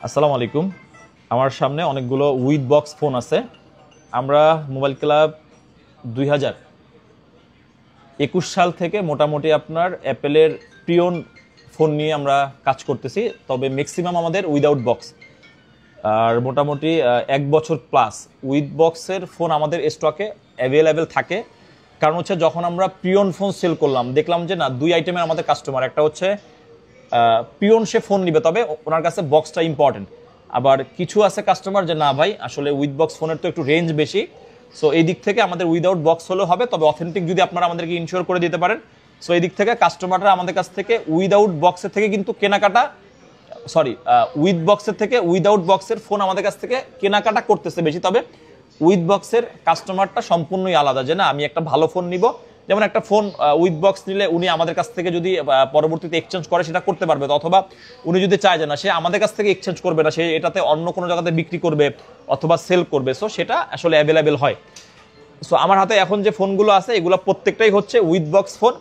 আসসালামু আলাইকুম। আমার সামনে অনেকগুলো উইথ বক্স ফোন আছে। আমরা মোবাইল ক্লাব 2021 সাল থেকে মোটামুটি আপনার অ্যাপেলের প্রিয়ন ফোন নিয়ে আমরা কাজ করতেছি, তবে ম্যাক্সিমাম আমাদের উইদাউট বক্স। আর মোটামুটি 1 বছর প্লাস উইথ বক্সের ফোন আমাদের স্টকে অ্যাভেলেবেল থাকে। কারণ হচ্ছে যখন আমরা প্রিয়ন ফোন সেল করলাম দেখলাম যে না, দুই আইটেমের আমাদের কাস্টমার, একটা হচ্ছে পিওন সে ফোন নিবে তবে ওনার কাছে বক্সটা ইম্পর্টেন্ট, আবার কিছু আছে কাস্টমার যে না ভাই আসলে উইথ বক্স ফোনের তো একটু রেঞ্জ বেশি, সো এই দিক থেকে আমাদের উইদাউট বক্স হলেও হবে, তবে অথেন্টিক যদি আপনারা আমাদেরকে ইনশিওর করে দিতে পারেন। সো এই দিক থেকে কাস্টমাররা আমাদের কাছ থেকে উইদাউট বক্সের থেকে কিন্তু কেনাকাটা উইথ বক্সের থেকে উইদাউট বক্সের ফোন আমাদের কাছ থেকে কেনাকাটা করতেছে বেশি, তবে উইথ বক্সের কাস্টমারটা সম্পূর্ণই আলাদা, যে না আমি একটা ভালো ফোন নিব। যেমন একটা ফোন উইথ বক্স নিলে উনি আমাদের কাছ থেকে যদি পরবর্তীতে এক্সচেঞ্জ করে সেটা করতে পারবে, অথবা উনি যদি চায় যে না সে আমাদের কাছ থেকে এক্সচেঞ্জ করবে না, সে এটাতে অন্য কোনো জায়গাতে বিক্রি করবে অথবা সেল করবে, সো সেটা আসলে অ্যাভেলেবেল হয়। সো আমার হাতে এখন যে ফোনগুলো আছে এগুলো প্রত্যেকটাই হচ্ছে উইথ বক্স ফোন।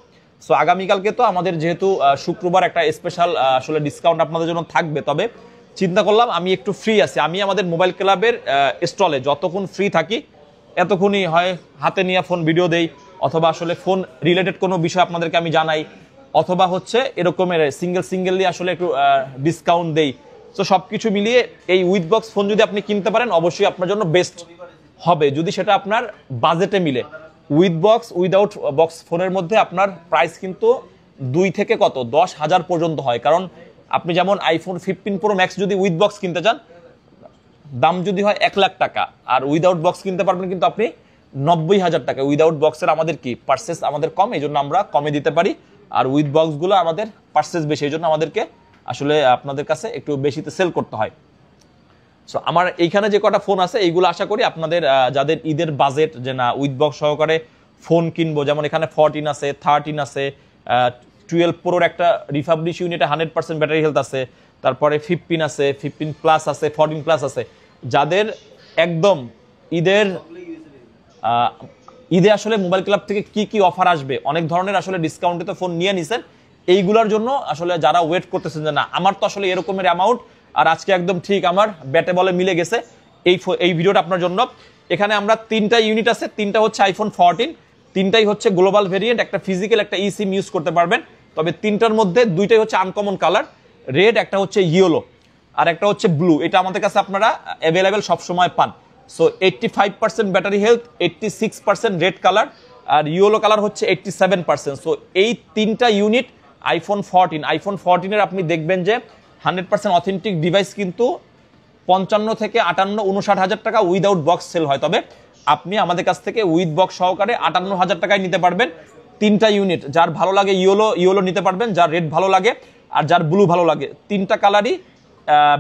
সো আগামীকালকে তো আমাদের যেহেতু শুক্রবার একটা স্পেশাল আসলে ডিসকাউন্ট আপনাদের জন্য থাকবে, তবে চিন্তা করলাম আমি একটু ফ্রি আছি, আমি আমাদের মোবাইল ক্লাবের স্টলে যতক্ষণ ফ্রি থাকি এতক্ষণই হয় হাতে নিয়ে ফোন ভিডিও দেই, অথবা আসলে ফোন রিলেটেড কোনো বিষয় আপনাদেরকে আমি জানাই, অথবা হচ্ছে এরকমের সিঙ্গেলি আসলে একটু ডিসকাউন্ট দেই। তো সব কিছু মিলিয়ে এই উইথ বক্স ফোন যদি আপনি কিনতে পারেন অবশ্যই আপনার জন্য বেস্ট হবে, যদি সেটা আপনার বাজেটে মিলে। উইথ বক্স উইদাউট বক্স ফোনের মধ্যে আপনার প্রাইস কিন্তু 2 থেকে 10,000 পর্যন্ত হয়। কারণ আপনি যেমন আইফোন 15 প্রো ম্যাক্স যদি উইথ বক্স কিনতে চান দাম যদি হয় 1 লাখ টাকা, আর উইদাউট বক্স কিনতে পারবেন কিন্তু আপনি 90,000 টাকা। উইদাউট বক্সের আমাদের কি পার্সেস আমাদের কম, এই জন্য আমরা কমে দিতে পারি, আর উইথ বক্সগুলো আমাদের পার্সেস বেশি, এই জন্য আমাদেরকে আসলে আপনাদের কাছে একটু বেশিতে সেল করতে হয়। সো আমার এইখানে যে কটা ফোন আছে এইগুলো আশা করি আপনাদের যাদের ঈদের বাজেট যে না উইথ বক্স সহকারে ফোন কিনবো, যেমন এখানে 14 আছে, 13 আছে, 12 প্রোর একটা রিফাবলিশ ইউনিটে 100% ব্যাটারি হেলথ আছে, তারপরে 15 আছে, 15 প্লাস আছে, 14 প্লাস আছে। যাদের একদম ঈদে আসলে মোবাইল ক্লাব থেকে কি কি অফার আসবে, অনেক ধরনের আসলে ডিসকাউন্টে তো ফোন নিয়ে নিছেন, এইগুলোর জন্য আসলে যারা ওয়েট করতেছেন যে না আমার তো আসলে এরকমের অ্যামাউন্ট আর আজকে একদম ঠিক আমার ব্যাটে বলে মিলে গেছে, এই ভিডিওটা আপনার জন্য। এখানে আমরা 3টা ইউনিট আছে, 3টা হচ্ছে আইফোন 14, 3টাই হচ্ছে গ্লোবাল ভেরিয়েন্ট, একটা ফিজিক্যাল একটা ই সিম ইউজ করতে পারবেন, তবে 3টার মধ্যে 2টাই হচ্ছে আনকমন কালার, রেড, একটা হচ্ছে ইয়েলো আর একটা হচ্ছে ব্লু। এটা আমাদের কাছে আপনারা অ্যাভেলেবেল সবসময় পান। So 85% battery health, 86% red colour, আর ইয়েলো কালার হচ্ছে 87%। সো এই 3টা ইউনিট আইফোন 14 এর আপনি দেখবেন যে 100% অথেন্টিক ডিভাইস কিন্তু 55 থেকে 58, 59,000 টাকা উইদাউট বক্স সেল হয়, তবে আপনি আমাদের কাছ থেকে উইথ বক্স সহকারে 58,000 টাকায় নিতে পারবেন 3টা ইউনিট। যার ভালো লাগে ইয়েলো নিতে পারবেন, যার রেড ভালো লাগে আর যার ব্লু ভালো লাগে, 3টা কালারই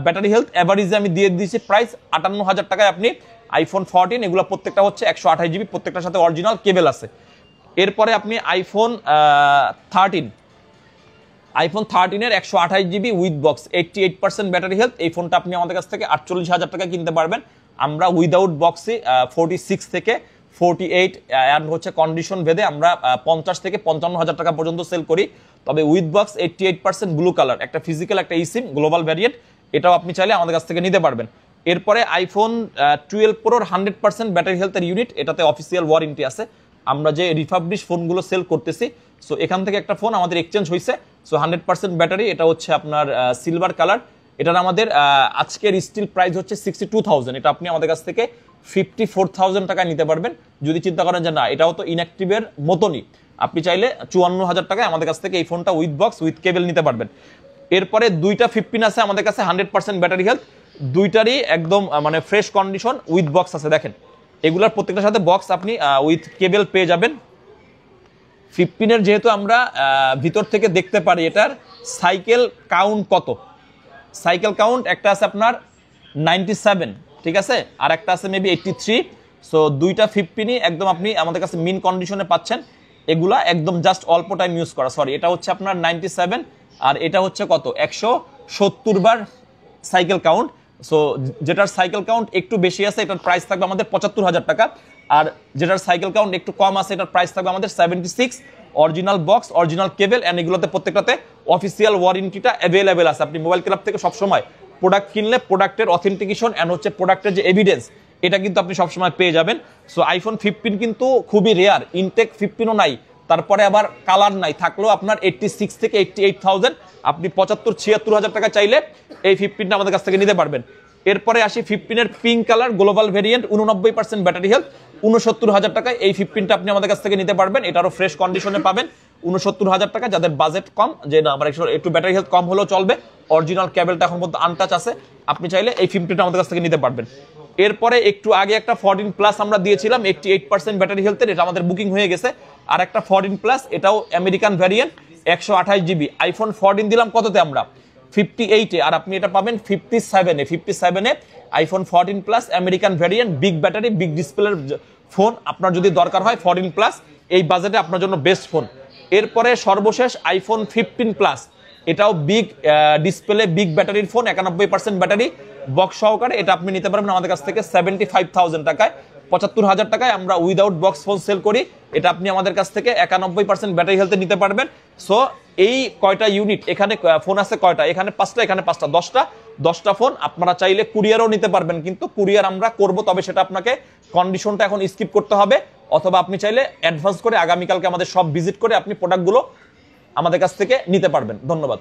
ব্যাটারি হেলথ অ্যাভারেজে আমি দিয়ে দিয়েছি প্রাইস 58,000 টাকায় আপনি আইফোন 14। এগুলো প্রত্যেকটা হচ্ছে 128 জিবি, প্রত্যেকটার সাথে অরিজিনাল কেবল আছে। এরপরে আপনি আইফোন 13 এর 128 GB with box, 88% battery health, এই ফোনটা আপনি আমাদের কাছ থেকে 48,000 টাকা কিনতে পারবেন। আমরা উইদাউট বক্সে 46 থেকে 48 এন্ড হচ্ছে কন্ডিশন ভেদে আমরা 50 থেকে 55,000 টাকা পর্যন্ত সেল করি, তবে উইথ বক্স 88% ব্লু কালার, একটা ফিজিক্যাল একটা ই সিম গ্লোবাল ভ্যারিয়েন্ট, এটাও আপনি চাইলে আমাদের কাছ থেকে নিতে পারবেন। এরপরে আইফোন 12 প্রোর 100% ব্যাটারি হেলথের ইউনিট, এটাতে অফিসিয়াল ওয়ারেন্টি আছে। আমরা যে রিফাবলিশ ফোনগুলো সেল করতেছি, সো এখান থেকে একটা ফোন আমাদের এক্সচেঞ্জ হয়েছে, সো 100% ব্যাটারি, এটা হচ্ছে আপনার সিলভার কালার, এটার আমাদের আজকের স্টিল প্রাইস হচ্ছে 62,000, এটা আপনি আমাদের কাছ থেকে 54,000 টাকায় নিতে পারবেন। যদি চিন্তা করেন যে না এটাও তো ইনঅ্যাক্টিভের মতনই, আপনি চাইলে 54,000 টাকায় আমাদের কাছ থেকে এই ফোনটা উইথ বক্স উইথ কেবল নিতে পারবেন। এরপরে 2টা 15 আছে আমাদের কাছে 100% ব্যাটারি হেলথ, 2টারই একদম মানে ফ্রেশ কন্ডিশন উইথ বক্স আছে। দেখেন এগুলার প্রত্যেকটার সাথে বক্স আপনি উইথ কেবল পেয়ে যাবেন। 15 এর যেহেতু আমরা ভিতর থেকে দেখতে পারি এটার সাইকেল কাউন্ট কত, সাইকেল কাউন্ট একটা আছে আপনার 97, ঠিক আছে, আর একটা আছে মেবি 83। সো 2টা 15ই একদম আপনি আমাদের কাছে মিন কন্ডিশনে পাচ্ছেন, এগুলা একদম জাস্ট অল্প টাইম ইউজ করা। সরি, এটা হচ্ছে আপনার 97 আর এটা হচ্ছে কত 170 বার সাইকেল কাউন্ট। সো যেটার সাইকেল কাউন্ট একটু বেশি আছে এটার প্রাইস থাকবে আমাদের 75,000 টাকা, আর যেটার সাইকেল কাউন্ট একটু কম আছে এটার প্রাইস থাকবে আমাদের 76। Original box, original cable, and এগুলোতে প্রত্যেকটাতে অফিসিয়াল ওয়ারেন্টিটা অ্যাভেলেবেল আছে। আপনি মোবাইল ক্লাব থেকে সবসময় প্রোডাক্ট কিনলে প্রোডাক্টের অথেন্টিকেশন অ্যান্ড হচ্ছে প্রোডাক্টের যে এভিডেন্স এটা কিন্তু আপনি সবসময় পেয়ে যাবেন। সো আইফোন 15 কিন্তু খুবই রেয়ার, ইনটেক 15ও নাই, তারপরে আবার কালার নাই, থাকলেও আপনার 86 থেকে 88,000, আপনি 75-76 হাজার টাকা চাইলে এই 15টা আমাদের কাছ থেকে নিতে পারবেন। এরপরে আসি 15-এর pink colour global variant, 89% battery health, 69,000 টাকায় এই 15টা আপনি আমাদের কাছ থেকে নিতে পারবেন। এটারও ফ্রেশ কন্ডিশনে পাবেন 69,000 টাকা। যাদের বাজেট কম, যে না আমার একটু ব্যাটারি হেলথ কম হলেও চলবে, অরিজিনাল কেবলটা এখন পর্যন্ত আনটাচ আছে, আপনি চাইলে এই 15টা আমাদের কাছ থেকে নিতে পারবেন। এরপরে একটু আগে একটা 14 প্লাস আমরা দিয়েছিলাম 88% ব্যাটারি হেলথের, এটা আমাদের বুকিং হয়ে গেছে। আর একটা 14 প্লাস, এটাও আমেরিকান ভ্যারিয়েন্ট, 128 জিবি। আইফোন 14 দিলাম কততে আমরা? 58-এ, আর আপনি এটা পাবেন 57-এ। 57-এ iPhone 14 plus American variant, big battery, big ডিসপ্লের ফোন। আপনার যদি দরকার হয় 14 প্লাস, এই বাজেটে আপনার জন্য বেস্ট ফোন। এরপরে সর্বশেষ আইফোন 15 প্লাস, এটাও বিগ ডিসপ্লে, বিগ ব্যাটারির ফোন, 91% ব্যাটারি, বক্স সহকারে। এটা আপনি নিতে পারবেন আমাদের কাছ থেকে 75,000 টাকায়। 75,000 টাকায় আমরা উইদাউট বক্স ফোন সেল করি। এটা আপনি আমাদের কাছ থেকে 91% ব্যাটারি হেলথে নিতে পারবেন। সো এই কয়টা ইউনিট এখানে ফোন আছে, কয়টা এখানে? 5টা, এখানে 5টা, 10টা ফোন। আপনারা চাইলে কুরিয়ারও নিতে পারবেন, কিন্তু কুরিয়ার আমরা করব, তবে সেটা আপনাকে কন্ডিশনটা এখন স্কিপ করতে হবে, অথবা আপনি চাইলে অ্যাডভান্স করে আগামীকালকে আমাদের সব ভিজিট করে আপনি প্রোডাক্টগুলো আমাদের কাছ থেকে নিতে পারবেন। ধন্যবাদ।